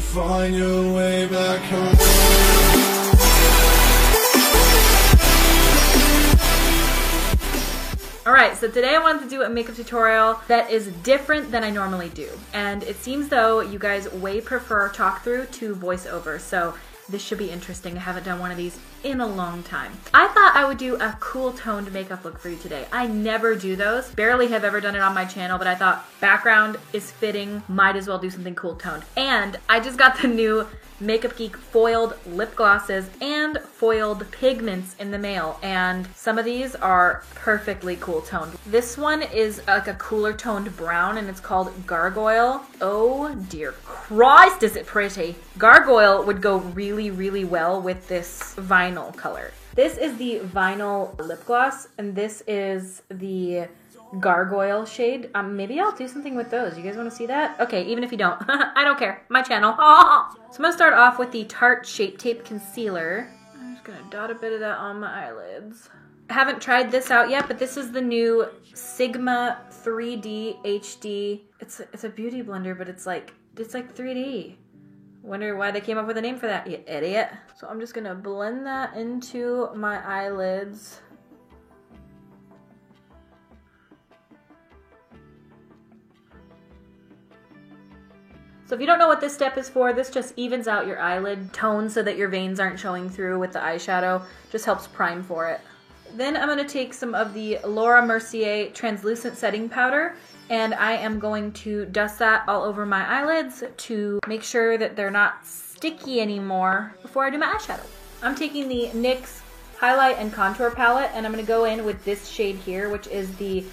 find your way back home. Alright, so today I wanted to do a makeup tutorial that is different than I normally do. And it seems though you guys way prefer talk through to voiceover, so this should be interesting. I haven't done one of these in a long time. I thought I would do a cool toned makeup look for you today. I never do those. Barely have ever done it on my channel, but I thought background is fitting. Might as well do something cool toned. And I just got the new Makeup Geek foiled lip glosses and foiled pigments in the mail, and some of these are perfectly cool toned. This one is like a cooler toned brown and it's called Gargoyle. Oh dear Christ, is it pretty. Gargoyle would go really, really well with this vinyl color. This is the vinyl lip gloss and this is the Gargoyle shade. Maybe I'll do something with those. You guys want to see that? Okay, even if you don't. I don't care. My channel. So I'm going to start off with the Tarte Shape Tape Concealer. I'm just going to dot a bit of that on my eyelids. I haven't tried this out yet, but this is the new Sigma 3D HD. It's a beauty blender, but it's like 3D. Wonder why they came up with a name for that, you idiot. So I'm just going to blend that into my eyelids. So if you don't know what this step is for, this just evens out your eyelid tone so that your veins aren't showing through with the eyeshadow. Just helps prime for it. Then I'm going to take some of the Laura Mercier translucent setting powder and I am going to dust that all over my eyelids to make sure that they're not sticky anymore before I do my eyeshadow. I'm taking the NYX highlight and contour palette and I'm going to go in with this shade here, which is the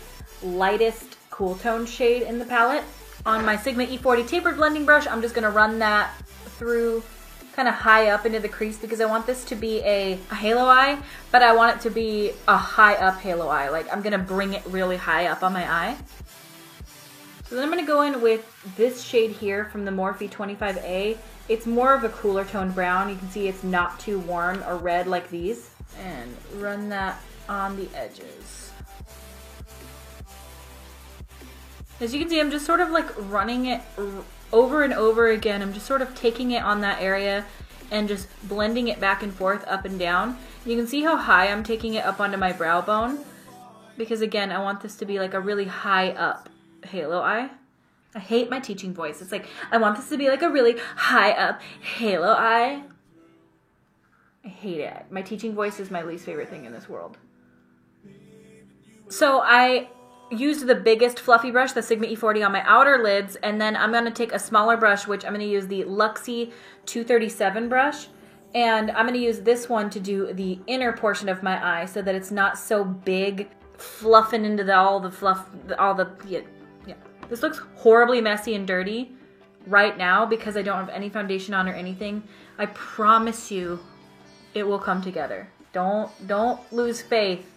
lightest cool tone shade in the palette. On my Sigma E40 tapered blending brush, I'm just going to run that through kind of high up into the crease because I want this to be a halo eye, but I want it to be a high up halo eye. Like I'm going to bring it really high up on my eye. So then I'm going to go in with this shade here from the Morphe 25A. It's more of a cooler toned brown. You can see it's not too warm or red like these. And run that on the edges. As you can see, I'm just sort of like running it over and over again. I'm just sort of taking it on that area and just blending it back and forth up and down. You can see how high I'm taking it up onto my brow bone because again, I want this to be like a really high up halo eye. I hate my teaching voice. It's like, I want this to be like a really high up halo eye. I hate it. My teaching voice is my least favorite thing in this world. So I used the biggest fluffy brush, the Sigma E40, on my outer lids, and then I'm going to take a smaller brush, which I'm going to use the Luxie 237 brush, and I'm going to use this one to do the inner portion of my eye so that it's not so big, fluffing into all the fluff, yeah. This looks horribly messy and dirty right now because I don't have any foundation on or anything. I promise you it will come together. Don't lose faith.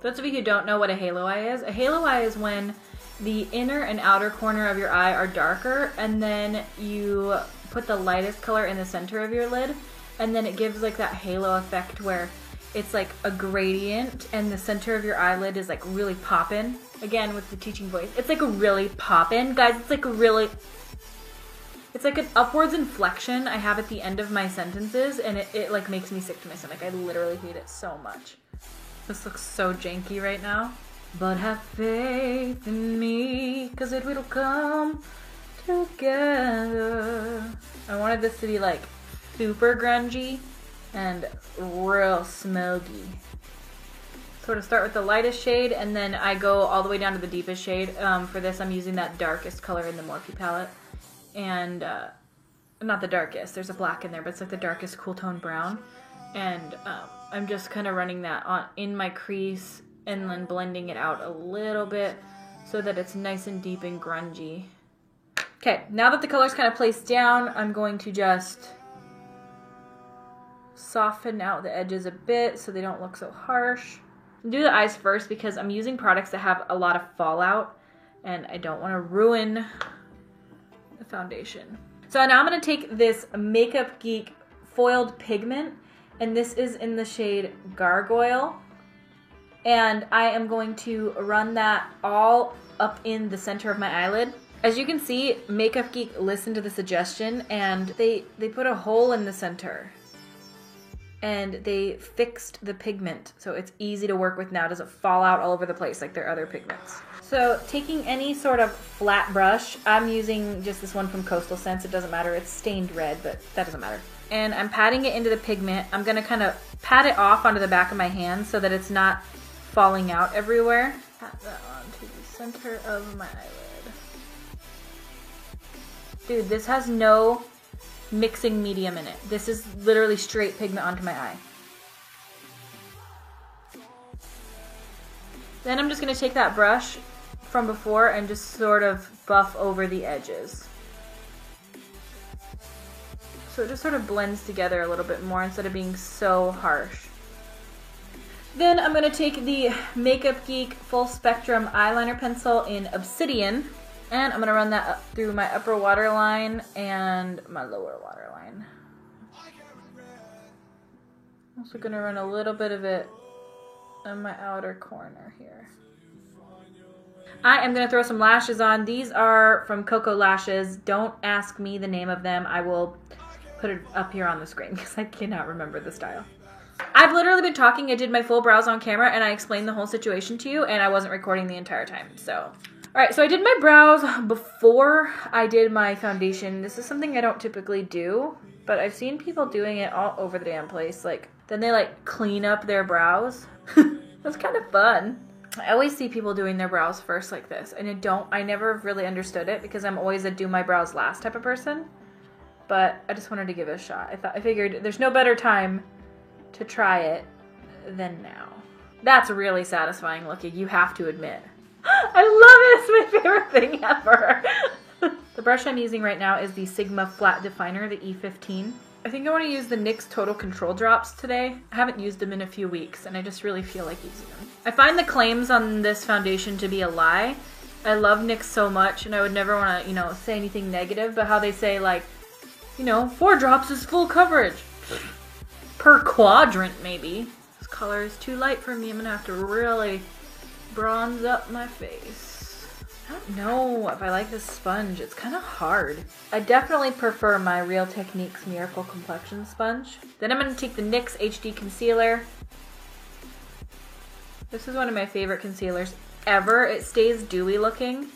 Those of you who don't know what a halo eye is when the inner and outer corner of your eye are darker and then you put the lightest color in the center of your lid and then it gives like that halo effect where it's like a gradient and the center of your eyelid is like really poppin'. Again, with the teaching voice, it's like a really poppin'. Guys, it's like an upwards inflection I have at the end of my sentences and it like makes me sick to my stomach. I literally hate it so much. This looks so janky right now. But have faith in me, cause it will come together. I wanted this to be like super grungy and real smoky. Sort of start with the lightest shade and then I go all the way down to the deepest shade. For this I'm using that darkest color in the Morphe palette. And not the darkest, there's a black in there, but it's like the darkest cool tone brown. And I'm just kind of running that on in my crease and then blending it out a little bit so that it's nice and deep and grungy. Okay, now that the color's kind of placed down, I'm going to just soften out the edges a bit so they don't look so harsh. Do the eyes first because I'm using products that have a lot of fallout and I don't want to ruin the foundation. So now I'm going to take this Makeup Geek foiled pigment and this is in the shade Gargoyle. And I am going to run that all up in the center of my eyelid. As you can see, Makeup Geek listened to the suggestion and they put a hole in the center. And they fixed the pigment so it's easy to work with now. It doesn't fall out all over the place like their other pigments. So taking any sort of flat brush, I'm using just this one from Coastal Scents. It doesn't matter, it's stained red, but that doesn't matter. And I'm patting it into the pigment. I'm gonna kind of pat it off onto the back of my hand so that it's not falling out everywhere. Pat that onto the center of my eyelid. Dude, this has no mixing medium in it. This is literally straight pigment onto my eye. Then I'm just going to take that brush from before and just sort of buff over the edges. So it just sort of blends together a little bit more instead of being so harsh. Then I'm going to take the Makeup Geek Full Spectrum Eyeliner Pencil in Obsidian. And I'm going to run that up through my upper waterline and my lower waterline. I'm also going to run a little bit of it on my outer corner here. I am going to throw some lashes on. These are from Coco Lashes. Don't ask me the name of them. I will put it up here on the screen because I cannot remember the style. I've literally been talking. I did my full brows on camera and I explained the whole situation to you and I wasn't recording the entire time, so... Alright, so I did my brows before I did my foundation. This is something I don't typically do, but I've seen people doing it all over the damn place. Like, then they like clean up their brows. That's kind of fun. I always see people doing their brows first like this, and I never really understood it because I'm always a do my brows last type of person. But I just wanted to give it a shot. I figured there's no better time to try it than now. That's really satisfying looking, you have to admit. I love it! It's my favorite thing ever! The brush I'm using right now is the Sigma Flat Definer, the E15. I think I want to use the NYX Total Control Drops today. I haven't used them in a few weeks, and I just really feel like using them. I find the claims on this foundation to be a lie. I love NYX so much, and I would never want to, say anything negative, but how they say, like, 4 drops is full coverage. Per quadrant, maybe. This color is too light for me. I'm gonna have to really bronze up my face. I don't know if I like this sponge. It's kind of hard. I definitely prefer my Real Techniques Miracle Complexion sponge. Then I'm going to take the NYX HD Concealer. This is one of my favorite concealers ever. It stays dewy looking.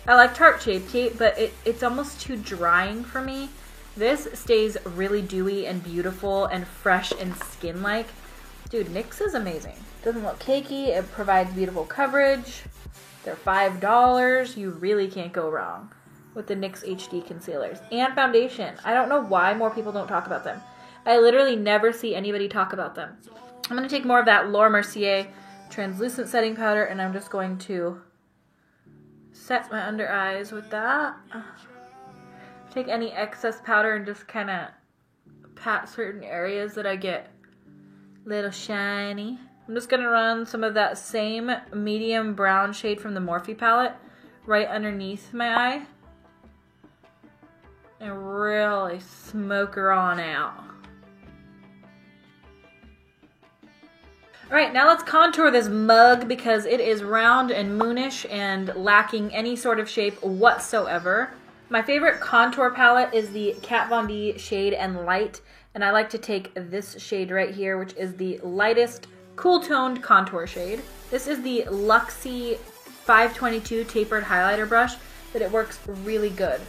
I like Tarte Shape Tape, but it's almost too drying for me. This stays really dewy and beautiful and fresh and skin-like. Dude, NYX is amazing. Doesn't look cakey. It provides beautiful coverage. They're $5. You really can't go wrong with the NYX HD concealers. And foundation. I don't know why more people don't talk about them. I literally never see anybody talk about them. I'm going to take more of that Laura Mercier translucent setting powder and I'm just going to set my under eyes with that. Take any excess powder and just kind of pat certain areas that I get a little shiny. I'm just going to run some of that same medium brown shade from the Morphe palette right underneath my eye. And really smoke her on out. Alright, now let's contour this mug because it is round and moonish and lacking any sort of shape whatsoever. My favorite contour palette is the Kat Von D Shade and Light. And I like to take this shade right here, which is the lightest cool toned contour shade. This is the Luxie 522 tapered highlighter brush, but it works really good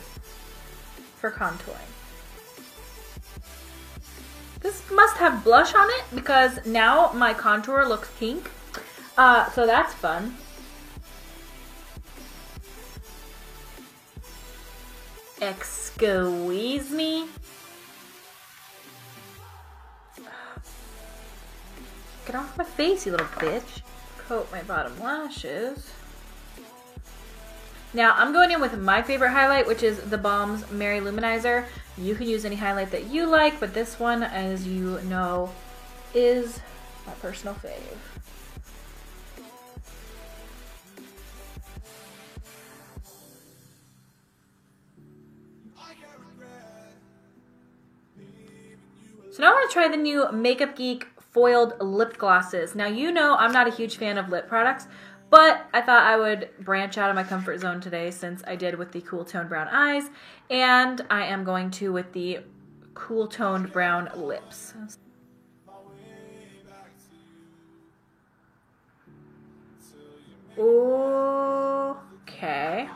for contouring. This must have blush on it because now my contour looks pink. So that's fun. Excuse me. Get off my face, you little bitch. Coat my bottom lashes. Now, I'm going in with my favorite highlight, which is the Balm's Mary Luminizer. You can use any highlight that you like, but this one, as you know, is my personal fave. So now I want to try the new Makeup Geek foiled lip glosses. Now, you know I'm not a huge fan of lip products, But I thought I would branch out of my comfort zone today since I did with the cool toned brown eyes, and I am going to with the cool toned brown lips. Okay.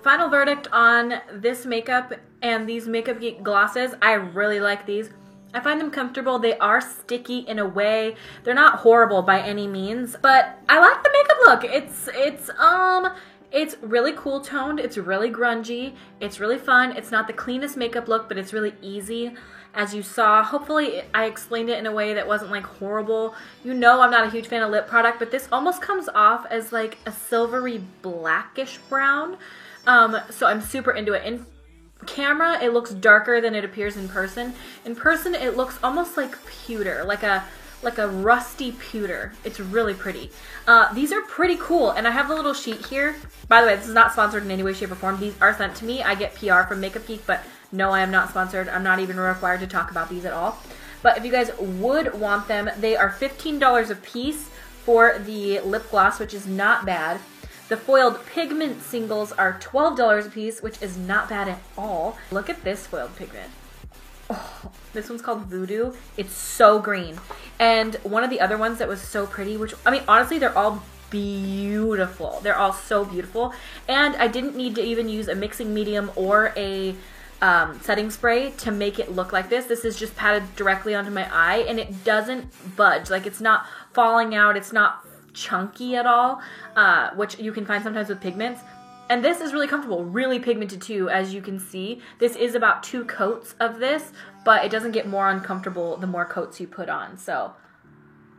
Final verdict on this makeup and these Makeup Geek glosses. I really like these. I find them comfortable. They are sticky in a way. They're not horrible by any means, but I like the makeup look. It's really cool toned. It's really grungy. It's really fun. It's not the cleanest makeup look, but it's really easy. As you saw, hopefully I explained it in a way that wasn't like horrible. You know I'm not a huge fan of lip product, but this almost comes off as like a silvery blackish brown. So I'm super into it. In camera, it looks darker than it appears in person. In person, it looks almost like pewter, like a rusty pewter. It's really pretty. These are pretty cool, and I have the little sheet here. By the way, this is not sponsored in any way, shape, or form. These are sent to me. I get PR from Makeup Geek, but no, I am not sponsored. I'm not even required to talk about these at all. But if you guys would want them, they are $15 a piece for the lip gloss, which is not bad. The foiled pigment singles are $12 a piece, which is not bad at all. Look at this foiled pigment. Oh, this one's called Voodoo. It's so green. And one of the other ones that was so pretty, which, I mean, honestly, they're all beautiful. They're all so beautiful. And I didn't need to even use a mixing medium or a setting spray to make it look like this. This is just patted directly onto my eye, and it doesn't budge. Like, it's not falling out. It's not chunky at all, which you can find sometimes with pigments. And this is really comfortable, really pigmented too, as you can see. This is about 2 coats of this, but it doesn't get more uncomfortable the more coats you put on. So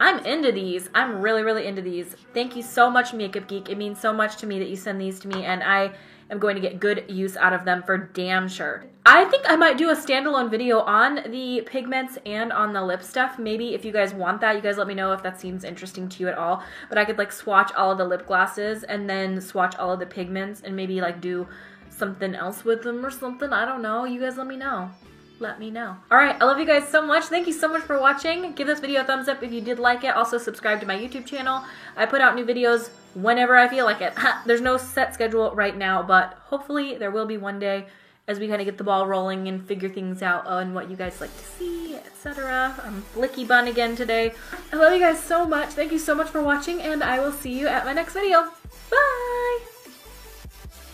I'm into these. I'm really, really into these. Thank you so much, Makeup Geek. It means so much to me that you send these to me, and I am going to get good use out of them for damn sure. I think I might do a standalone video on the pigments and on the lip stuff. Maybe if you guys want that, you guys let me know if that seems interesting to you at all. But I could like swatch all of the lip glosses and then swatch all of the pigments and maybe like do something else with them or something. I don't know. You guys let me know. Let me know. Alright, I love you guys so much. Thank you so much for watching. Give this video a thumbs up if you did like it. Also subscribe to my YouTube channel. I put out new videos whenever I feel like it. There's no set schedule right now, but hopefully there will be one day as we kind of get the ball rolling and figure things out on what you guys like to see, etc. I'm Blicky Bun again today. I love you guys so much. Thank you so much for watching, and I will see you at my next video. Bye!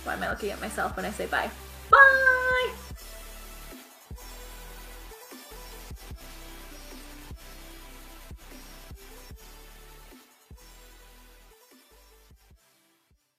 Why am I looking at myself when I say bye? Bye!